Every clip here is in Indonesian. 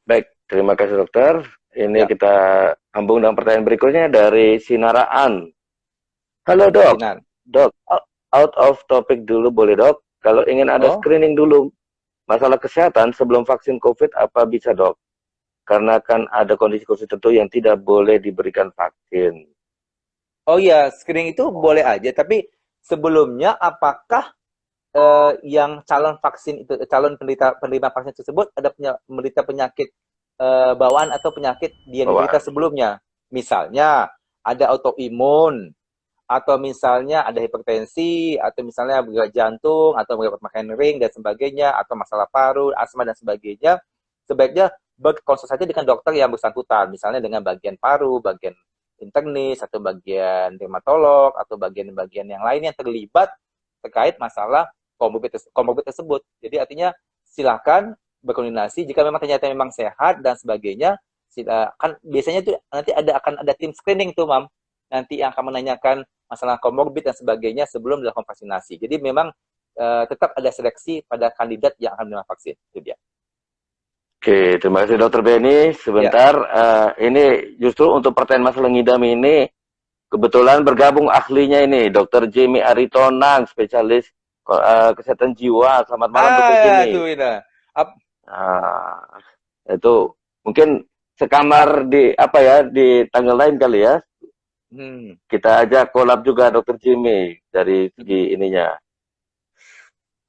Baik, terima kasih dokter. Ini Ya, kita sambung dengan pertanyaan berikutnya dari Sinaraan. Halo dok, Sinar. dok, out of topic dulu boleh dok? Kalau ingin ada Oh, screening dulu masalah kesehatan sebelum vaksin COVID apa bisa dok? Karena kan ada kondisi-kondisi tertentu yang tidak boleh diberikan vaksin. oh ya, screening itu boleh aja. Tapi sebelumnya, apakah yang calon vaksin itu, calon penerima vaksin tersebut ada menderita penyakit bawaan atau penyakit yang diderita Bawaan. sebelumnya? Misalnya ada autoimun, atau misalnya ada hipertensi, atau misalnya gejala jantung, atau makan ring dan sebagainya, atau masalah paru, asma dan sebagainya, sebaiknya berkonsultasi dengan dokter yang bersangkutan, misalnya dengan bagian paru, bagian internis, atau bagian dermatolog, atau bagian-bagian yang lain yang terlibat terkait masalah komorbid tersebut. Jadi artinya silakan berkoordinasi jika memang ternyata memang sehat dan sebagainya. Kan biasanya tuh nanti akan ada tim screening tuh, Mam, nanti yang akan menanyakan masalah komorbid dan sebagainya sebelum dilakukan vaksinasi. Jadi memang tetap ada seleksi pada kandidat yang akan menerima vaksin. Itu dia. Oke, terima kasih dokter Benny. Ya. Sebentar, ini justru untuk pertanyaan masalah ngidam ini, kebetulan bergabung ahlinya ini, Dokter Jimmy Aritonang, spesialis kesehatan jiwa. Selamat malam, Dokter Ah, tuh Jimmy. ini. Ap, Nah, itu mungkin sekamar di apa ya di tanggal lain kali ya. hmm, Kita ajak kolab juga Dokter Jimmy dari segi ininya.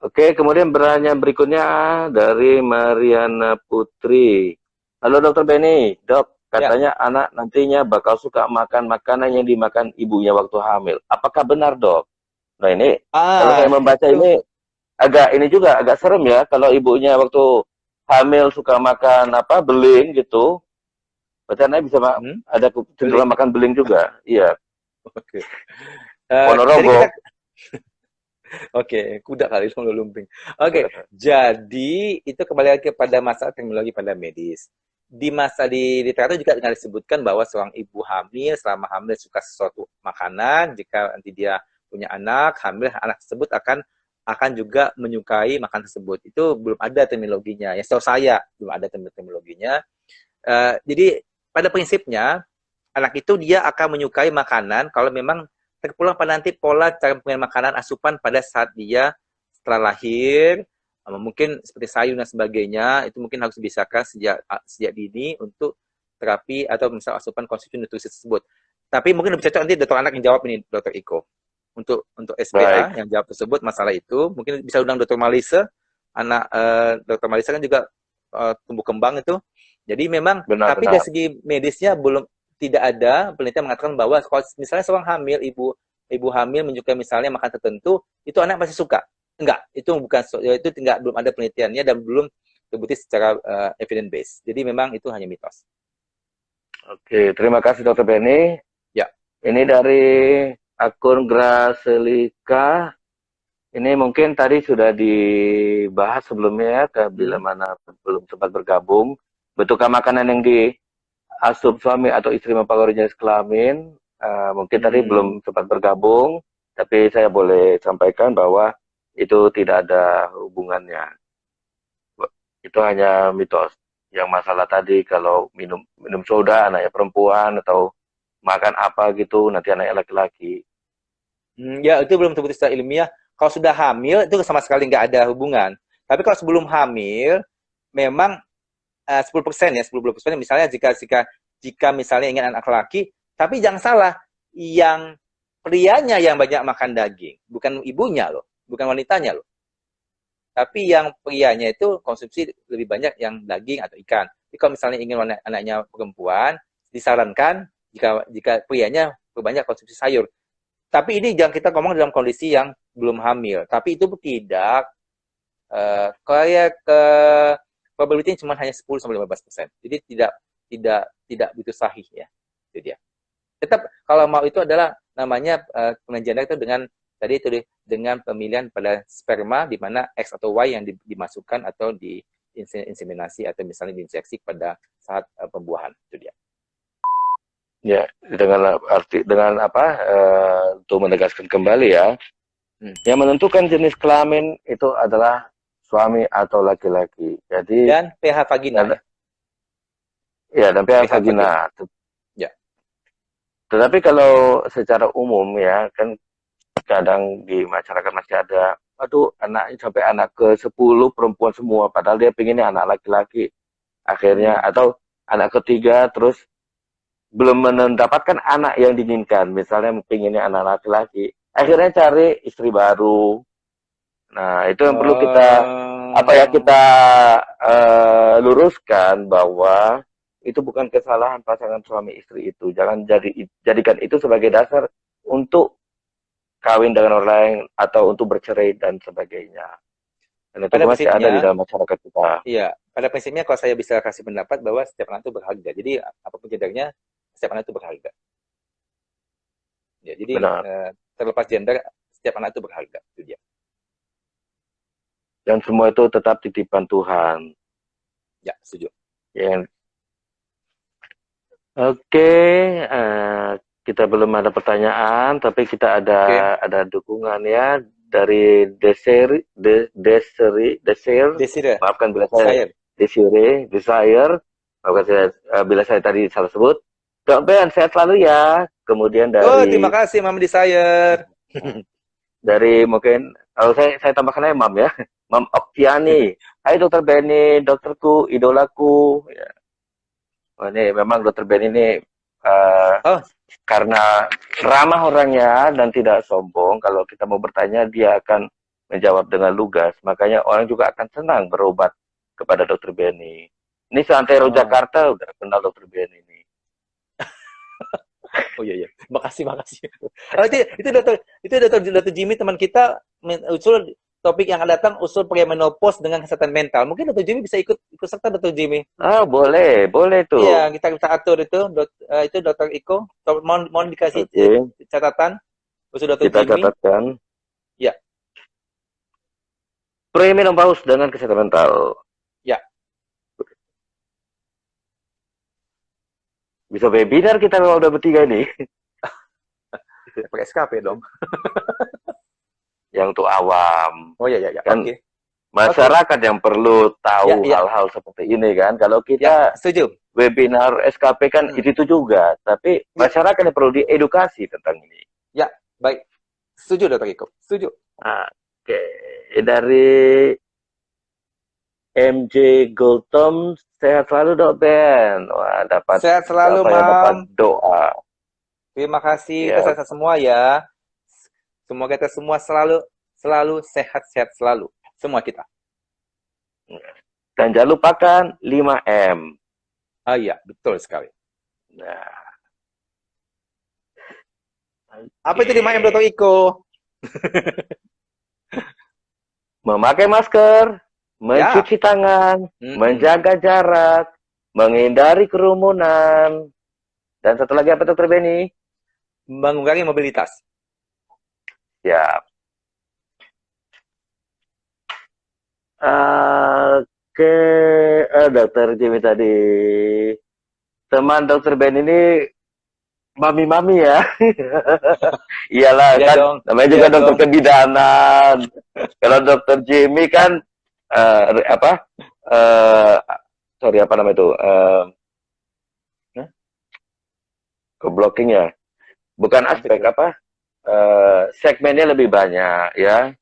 Oke, kemudian pertanyaan berikutnya dari Mariana Putri. Halo Dokter Benny, dok, ya. katanya anak nantinya bakal suka makan makanan yang dimakan ibunya waktu hamil. Apakah benar dok? Nah ini kalau saya membaca Itu. ini agak ini juga agak serem ya kalau ibunya waktu hamil suka makan apa beling gitu. Berarti anaknya bisa Hmm, ada cenderung beling. makan beling juga. Iya, Oke. Jadi Ponorogo. kita oke, kuda kali itu lumping. Oke, jadi itu kembali lagi kepada masalah teknologi pada medis. Di literatur juga dengan disebutkan bahwa seorang ibu hamil selama hamil suka sesuatu makanan, jika nanti dia punya anak, hamil anak tersebut akan juga menyukai makan tersebut. Itu belum ada terminologinya. Ya, setahu saya belum ada terminologinya. Jadi pada prinsipnya anak itu dia akan menyukai makanan kalau memang terpulang pada nanti pola cara pemilihan makanan asupan pada saat dia setelah lahir, mungkin seperti sayur dan sebagainya, itu mungkin harus dibiasakan sejak dini untuk terapi atau misal asupan konsumsi nutrisi tersebut. Tapi mungkin lebih cocok nanti dokter anak yang jawab ini, dokter Iko. Untuk SPA Baik, yang jawab tersebut masalah itu, mungkin bisa undang dokter Malisa, dokter Malisa kan juga tumbuh kembang itu. Jadi memang, tapi dari benar-benar. segi medisnya belum tidak ada penelitian mengatakan bahwa kalau misalnya seorang hamil, ibu hamil menyukai misalnya makan tertentu, itu anak pasti suka. Enggak, itu bukan itu tidak belum ada penelitiannya dan belum terbukti secara evidence base. Jadi memang itu hanya mitos. Oke, terima kasih Dokter Benny. Ya. Ini dari akun Graselika. Ini mungkin tadi sudah dibahas sebelumnya ya, bila Hmm. mana belum sempat bergabung. Betulkah makanan yang diasup suami atau istri mempengaruhi jenis kelamin? Mungkin tadi Hmm. belum sempat bergabung, tapi saya boleh sampaikan bahwa itu tidak ada hubungannya. Itu hanya mitos. Yang masalah tadi kalau minum minum soda anaknya perempuan atau makan apa gitu nanti anaknya laki-laki. Ya, itu belum terbukti secara ilmiah. Kalau sudah hamil, itu sama sekali nggak ada hubungan. Tapi kalau sebelum hamil, memang 10% ya, 10-20%. Misalnya jika misalnya ingin anak laki, tapi jangan salah, yang prianya yang banyak makan daging, bukan ibunya loh, bukan wanitanya loh. Tapi yang prianya itu konsumsi lebih banyak yang daging atau ikan. Jadi kalau misalnya ingin anaknya perempuan, disarankan jika jika prianya banyak konsumsi sayur. Tapi ini jangan kita ngomong dalam kondisi yang belum hamil. Tapi itu tidak kayak probability cuma hanya 10-15%. Jadi tidak begitu sahih ya. Itu dia. Tetap kalau mau itu adalah namanya penelitian itu dengan tadi itu dengan pemilihan pada sperma di mana X atau Y yang dimasukkan atau diinseminasi atau misalnya diinjeksi pada saat pembuahan. Itu dia. Ya, dengan arti dengan apa untuk menegaskan kembali ya, Hmm. yang menentukan jenis kelamin itu adalah suami atau laki-laki. Jadi Dan pH vagina ya. Ya, dan pH pH vagina. vagina. Ya. Tetapi kalau secara umum ya, kan kadang di masyarakat masih ada, aduh anaknya sampai anak ke-10 perempuan semua, padahal dia pengennya anak laki-laki. Akhirnya, Hmm. atau anak ketiga terus belum mendapatkan anak yang diinginkan, misalnya pengennya anak laki-laki, akhirnya cari istri baru. Nah, itu yang perlu kita apa ya kita Oh, luruskan bahwa itu bukan kesalahan pasangan suami istri itu. Jangan jadikan itu sebagai dasar untuk kawin dengan orang lain atau untuk bercerai dan sebagainya. Dan itu pada masih ada di prinsipnya, dalam masyarakat kita. iya, pada prinsipnya kalau saya bisa kasih pendapat bahwa setiap anak itu berharga. Jadi apapun gendernya, setiap anak itu berharga. Ya, jadi Benar. terlepas gender, setiap anak itu berharga. Itu dia. Dan semua itu tetap titipan Tuhan. Ya, setuju. Ya. Oke, kita belum ada pertanyaan, tapi kita Oke. ada dukungan ya dari Desir, Desire, maafkan bila saya desire. Desire, maafkan saya bila saya tadi salah sebut. Dok Ben, sehat selalu ya. Kemudian Oh, terima kasih Mama Desire. mungkin, kalau saya tambahkan aja Mam ya, Mam Oktiani. Hai Dokter Benny, dokterku, idolaku. Ya. Oh, ini memang Dokter Benny ini eh, Oh, karena ramah orangnya dan tidak sombong, kalau kita mau bertanya dia akan menjawab dengan lugas. Makanya orang juga akan senang berobat kepada Dokter Benny. Ini seantero oh, Jakarta udah kenal Dokter Benny ini. oh iya iya. Makasih, makasih. Oh, itu dokter Jimmy teman kita usul topik yang akan datang usul premenopause dengan kesehatan mental. Mungkin dokter Jimmy bisa ikut serta dokter Jimmy. Ah, boleh, boleh tuh. Iya, kita atur itu, itu dokter Iko. Mohon dikasih Oke, catatan usul dokter kita Jimmy. catatkan. Ya, Premenopause dengan kesehatan mental. ya. Bisa webinar kita kalau udah bertiga nih. Pakai SKP dong. Yang untuk awam. Oh ya ya ya. Kan Oke. Oke. masyarakat yang perlu Ya tahu ya hal-hal seperti ini kan. Kalau ya. kita Setuju. webinar SKP kan Hmm. itu juga, tapi Ya masyarakat yang perlu diedukasi tentang ini. ya. Baik. Setuju dokter Iko. Setuju. Oke, dari MJ Gultom, sehat selalu Dok Ben. Wah, dapat Sehat selalu, apa ya, dapat Mam. doa. Terima kasih. Kita Ya, sehat semua ya. Semoga kita semua selalu selalu sehat-sehat selalu. Semua kita. dan jangan lupakan 5M. Ah iya, betul sekali. Nah, Apa itu 5M oke. dokter Iko? Memakai masker, Ya. mencuci tangan, Mm-mm. menjaga jarak, menghindari kerumunan, dan satu lagi apa Dokter Benny? Mengurangi mobilitas. Ya. Oke, Dokter Jimmy tadi. Teman Dokter Ben ini mami-mami ya. Iyalah Iya kan, dong. namanya Iya juga dokter dong. kebidanan. Kalau Dokter Jimmy kan apa? eh sorry apa nama itu? Blocking ya. Bukan Apa aspek itu? apa? Segmennya lebih banyak ya.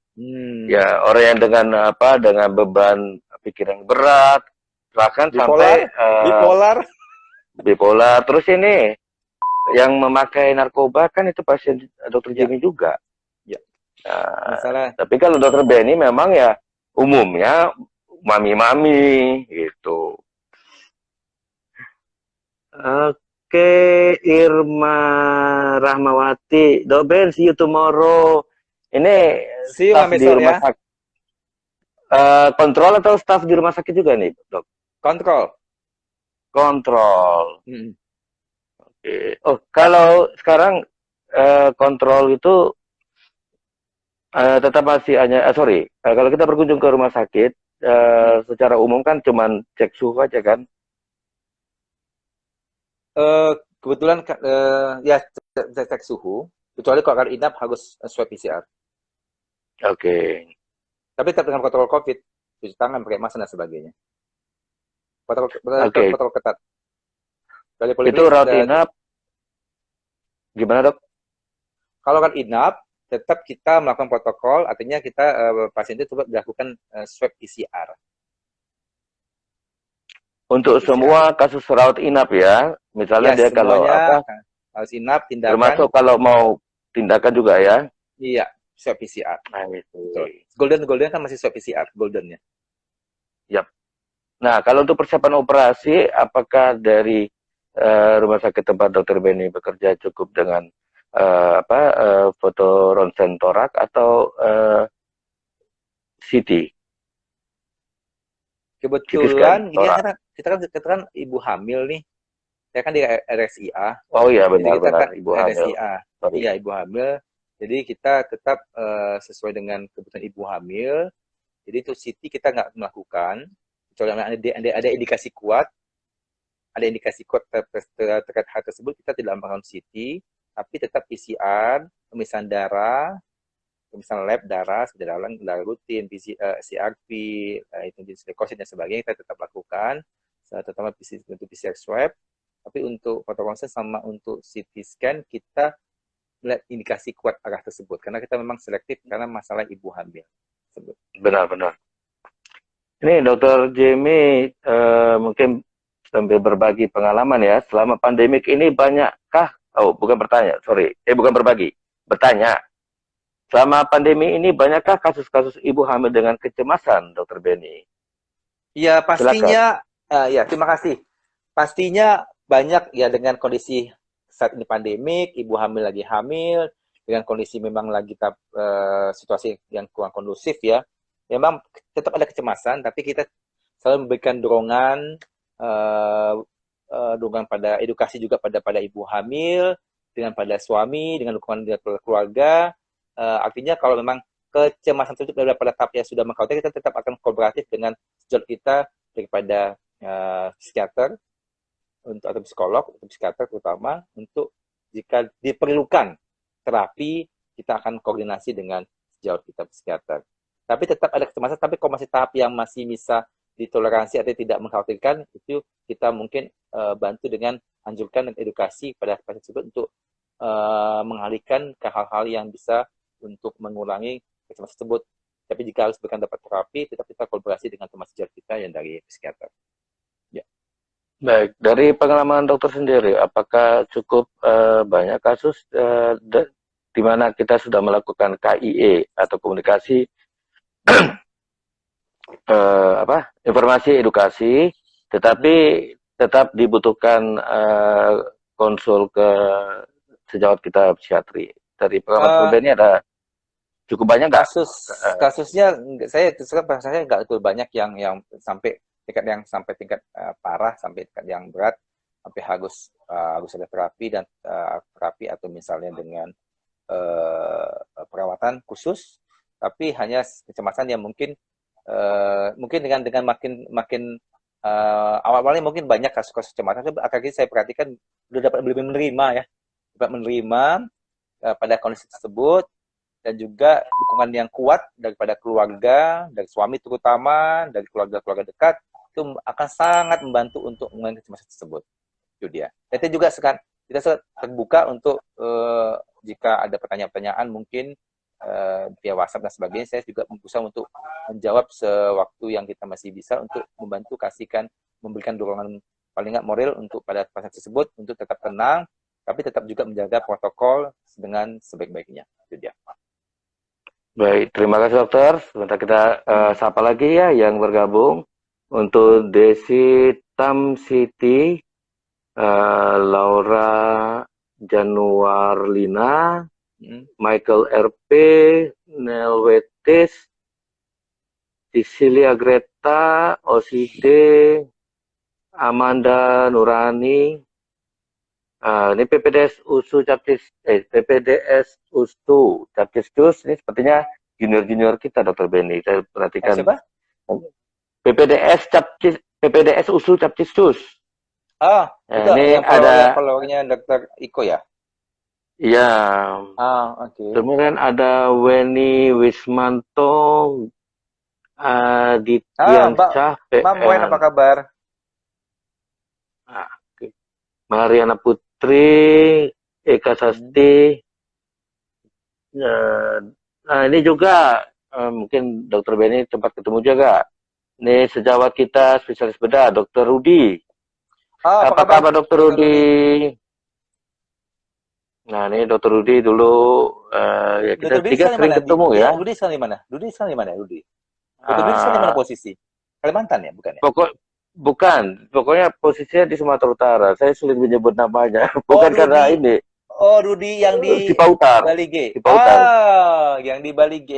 Ya Hmm. orang yang dengan apa? Dengan beban pikiran berat, bahkan Bipolar? sampai Bipolar? bipolar. Terus ini yang memakai narkoba kan itu pasien dokter Ya, Jimmy juga. ya. Nah, Masalah. tapi kalau dokter Benny memang ya umumnya mami-mami gitu. Oke, Irma Rahmawati. Dok Ben, see you tomorrow. Ini See you, staff Mam di besok rumah ya. sakit. Kontrol atau staff di rumah sakit juga nih, dok? Kontrol. Kontrol. Hmm. Oke. Oh, kalau sekarang kontrol itu tetap masih hanya, sorry, kalau kita berkunjung ke rumah sakit, Hmm. secara umum kan cuman cek suhu aja kan? Kebetulan ya cek suhu. Kecuali kalau akan inap harus swab PCR. Oke. Tapi tetap dengan protokol COVID. Cuci tangan, pakai masker dan sebagainya. Protokol, Oke. protokol ketat. Dari Itu Poliklinik rawat inap gimana dok? kalau kan inap, tetap kita melakukan protokol, artinya kita pasien itu tetap dilakukan swab PCR. Untuk PCR. semua kasus rawat inap ya, misalnya Ya, dia kalau semuanya apa, harus inap, tindakan, termasuk kalau mau tindakan juga ya. iya, swab PCR. Nah itu. Betul. Golden kan masih swab PCR, goldennya. Yap. Nah kalau untuk persiapan operasi, apakah dari rumah sakit tempat dokter Beni bekerja cukup dengan foto ronsen torak atau CT, CT scan Kebetulan, gini kan, torak? kita kan ibu hamil nih. Saya kan di RSIA, Oh iya jadi kita benar-benar kan ibu hamil. RSIA. Sorry. Iya, ibu hamil. Jadi kita tetap sesuai dengan kebutuhan ibu hamil. Jadi untuk CT kita nggak melakukan. Kecuali ada indikasi kuat, terkait hal tersebut, kita tidak melakukan CT, tapi tetap PCR, pemeriksaan darah, pemeriksaan lab darah, darah rutin, CRP, itu jenis leukosit dan sebagainya kita tetap lakukan, terutama untuk PCR swab. Tapi untuk foto ronsen sama untuk CT scan kita melihat indikasi kuat arah tersebut, karena kita memang selektif karena masalah ibu hamil tersebut. Benar-benar. Ini Dokter Jamie mungkin sambil berbagi pengalaman ya. Selama pandemik ini banyakkah? Oh, bukan bertanya, sorry. Bukan berbagi, bertanya. Selama pandemi ini banyakkah kasus-kasus ibu hamil dengan kecemasan, Dokter Beni? Ya Silakan. pastinya, ya terima kasih. Pastinya banyak ya dengan kondisi saat ini pandemik, ibu hamil lagi hamil, dengan kondisi memang lagi situasi yang kurang kondusif ya. Memang tetap ada kecemasan, tapi kita selalu memberikan dorongan pada edukasi juga pada ibu hamil, dengan pada suami, dengan dukungan dari keluarga. Artinya kalau memang kecemasan tersebut pada tahap yang sudah mengkhawatirkan, kita tetap akan kooperatif dengan sejauh kita daripada psikiater atau psikolog atau psikiater terutama, untuk jika diperlukan terapi kita akan koordinasi dengan sejauh kita psikiater. Tapi tetap ada kecemasan, tapi kalau masih tahap yang masih bisa ditoleransi atau tidak mengkhawatirkan, itu kita mungkin bantu dengan anjurkan dan edukasi pada pasien tersebut untuk mengalihkan ke hal-hal yang bisa untuk mengurangi kecemasan tersebut. Tapi jika harus berikan dapat terapi, tetap kita kolaborasi dengan teman sejawat kita yang dari psikiater. Ya. Baik, dari pengalaman dokter sendiri, apakah cukup banyak kasus di mana kita sudah melakukan KIE atau komunikasi informasi edukasi, tetapi tetap dibutuhkan konsul ke sejawat kita psikiatri. Dari pengalaman ini ada cukup banyak nggak? Kasusnya saya nggak betul banyak yang sampai tingkat parah, sampai tingkat yang berat, sampai harus ada terapi dan terapi atau misalnya dengan perawatan khusus. Tapi hanya kecemasan yang mungkin dengan makin awal-awalnya mungkin banyak kasus-kasus kecemasan, akhirnya saya perhatikan udah dapat lebih menerima pada kondisi tersebut, dan juga dukungan yang kuat daripada keluarga, dari suami terutama, dari keluarga-keluarga dekat, itu akan sangat membantu untuk mengurangi kecemasan tersebut. Itu dia. Dan itu juga sekarang kita terbuka untuk jika ada pertanyaan-pertanyaan mungkin via WhatsApp dan sebagainya, saya juga berusaha untuk menjawab sewaktu yang kita masih bisa, untuk membantu memberikan dorongan paling nggak moral untuk pada pasien tersebut untuk tetap tenang, tapi tetap juga menjaga protokol dengan sebaik-baiknya. Itu dia. Baik, terima kasih dokter. Sebentar kita sapa lagi ya yang bergabung. Untuk Desi Tam Siti, Laura Januarlina, Michael RP, Nelwetis, Cecilia Greta, Oside, Amanda Nurani. Ini PPDS USU PPDS USU Capcistus, ini sepertinya junior kita Dokter Beni. Saya perhatikan. Siapa? PPDS USU Capcistus. Itu ini yang followernya Dokter Iko ya? Iya. Oke. Kemudian ada Weni Wismanto, Dityansyah, Mbak Wen, apa kabar? Mariana Putri, Eka Sasti. Nah, ini juga mungkin Dokter Benny tempat ketemu juga. Ini sejawat kita spesialis bedah, Dokter Rudi. Oh, apa Apa kabar, kabar Dokter Dr. Rudi? Rudi? Nah, ini Dokter Rudi dulu ya kita Dr. Rudi tiga sekarang di sering mana? ketemu ya. Rudi sekarang di mana? Rudi sekarang di mana, Rudi? Dr. Rudi sekarang di mana Ah, posisi? Kalimantan ya, bukan ya? pokok bukan, pokoknya posisinya di Sumatera Utara. Saya sulit menyebut namanya, Oh, bukan karena Rudi. ini Oh, Rudi yang di Cipautar, Bali G. Cipautar. Ah, yang di Bali G.